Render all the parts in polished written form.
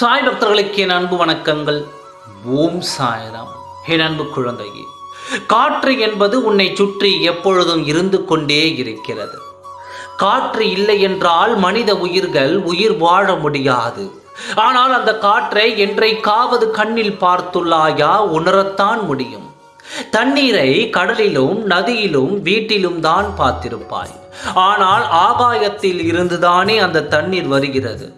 சாய் பக்தர்களுக்கு என் அன்பு வணக்கங்கள். ஓம் சாய்ராம். என் அன்பு குழந்தையே, காற்று என்பது உன்னை சுற்றி எப்பொழுதும் இருந்து கொண்டே இருக்கிறது. காற்று இல்லை என்றால் மனித உயிர் வாழ முடியாது. ஆனால் அந்த காற்றை என்றைக்காவது கண்ணில் பார்த்துள்ளாயா? உணரத்தான் முடியும். தண்ணீரை கடலிலும் நதியிலும் வீட்டிலும் தான் பார்த்திருப்பாய். ஆனால் ஆகாயத்தில் இருந்துதானே அந்த தண்ணீர் வருகிறது.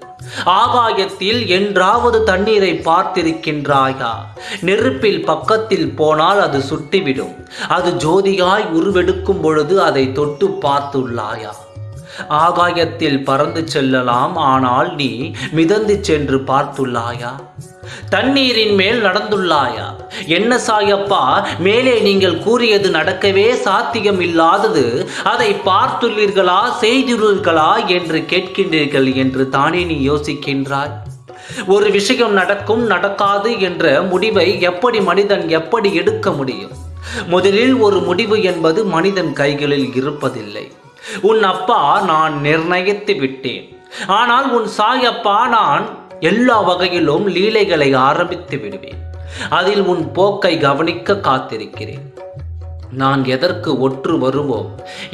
ஆகாயத்தில் என்றாவது தண்ணீரை பார்த்திருக்கின்றாயா? நெருப்பில் பக்கத்தில் போனால் அது சுட்டிவிடும். அது ஜோதியாய் உருவெடுக்கும் பொழுது அதை தொட்டு பார்த்துள்ளாயா? ஆகாயத்தில் பறந்து செல்லலாம், ஆனால் நீ மிதந்து சென்று பார்த்துள்ளாயா? தண்ணீரின் மேல் நடந்துள்ளாயா? என்ன சாயப்பா, மேலே நீங்கள் கூறியது நடக்கவே சாத்தியம் இல்லாதது, அதை பார்த்துள்ளீர்களா, செய்துள்ளீர்களா என்று கேட்கின்றீர்கள் என்று தானே நீ யோசிக்கின்றாய். ஒரு விஷயம் நடக்கும் நடக்காது என்ற முடிவை மனிதன் எப்படி எடுக்க முடியும்? முதலில் ஒரு முடிவு என்பது மனிதன் கைகளில் இருப்பதில்லை. உன் அப்பா நான் நிர்ணயித்து விட்டேன், ஆனால் உன் சாயப்பா நான் எல்லா வகையிலும் லீலைகளை ஆரம்பித்து விடுவேன். அதில் உன் போக்கை கவனிக்க காத்திருக்கிறேன். நான் எதற்கு ஒற்று வருவோம்,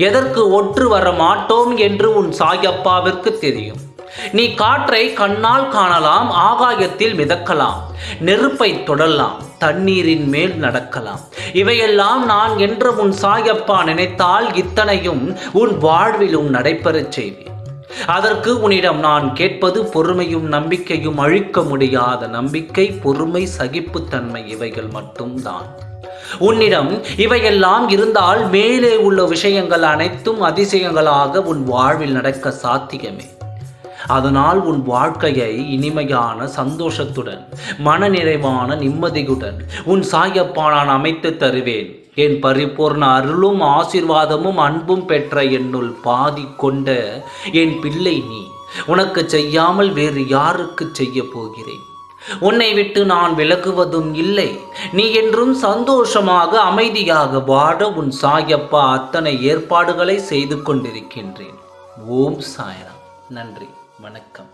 எதற்கு ஒற்று வர மாட்டோம் என்று உன் சாயப்பாவிற்கு தெரியும். நீ காற்றை கண்ணால் காணலாம், ஆகாயத்தில் மிதக்கலாம், நெருப்பை தொடலாம், தண்ணீரின் மேல் நடக்கலாம். இவையெல்லாம் நான் என்ற உன் சாயப்பா நினைத்தால் இத்தனையும் உன் வாழ்விலும் நடைபெறச் செய்வேன். அதற்கு உன்னிடம் நான் கேட்பது பொறுமையும் நம்பிக்கையும். அழிக்க முடியாத நம்பிக்கை, பொறுமை, சகிப்புத்தன்மை, இவைகள் மட்டும்தான். உன்னிடம் இவையெல்லாம் இருந்தால் மேலே உள்ள விஷயங்கள் அனைத்தும் அதிசயங்களாக உன் வாழ்வில் நடக்க சாத்தியமே. அதனால் உன் வாழ்க்கையை இனிமையான சந்தோஷத்துடன், மனநிறைவான நிம்மதியுடன் உன் சாயப்பா நான் அமைத்து தருவேன். என் பரிபூர்ண அருளும் ஆசீர்வாதமும் அன்பும் பெற்ற என்னுள் பாதி கொண்ட என் பிள்ளை நீ. உனக்கு செய்யாமல் வேறு யாருக்கு செய்ய போகிறேன்? உன்னை விட்டு நான் விலகுவதும் இல்லை. நீ என்றும் சந்தோஷமாக அமைதியாக வாழ உன் சாயப்பா அத்தனை ஏற்பாடுகளை செய்து கொண்டிருக்கின்றேன். ஓம் சாய்ராம். நன்றி, வணக்கம்.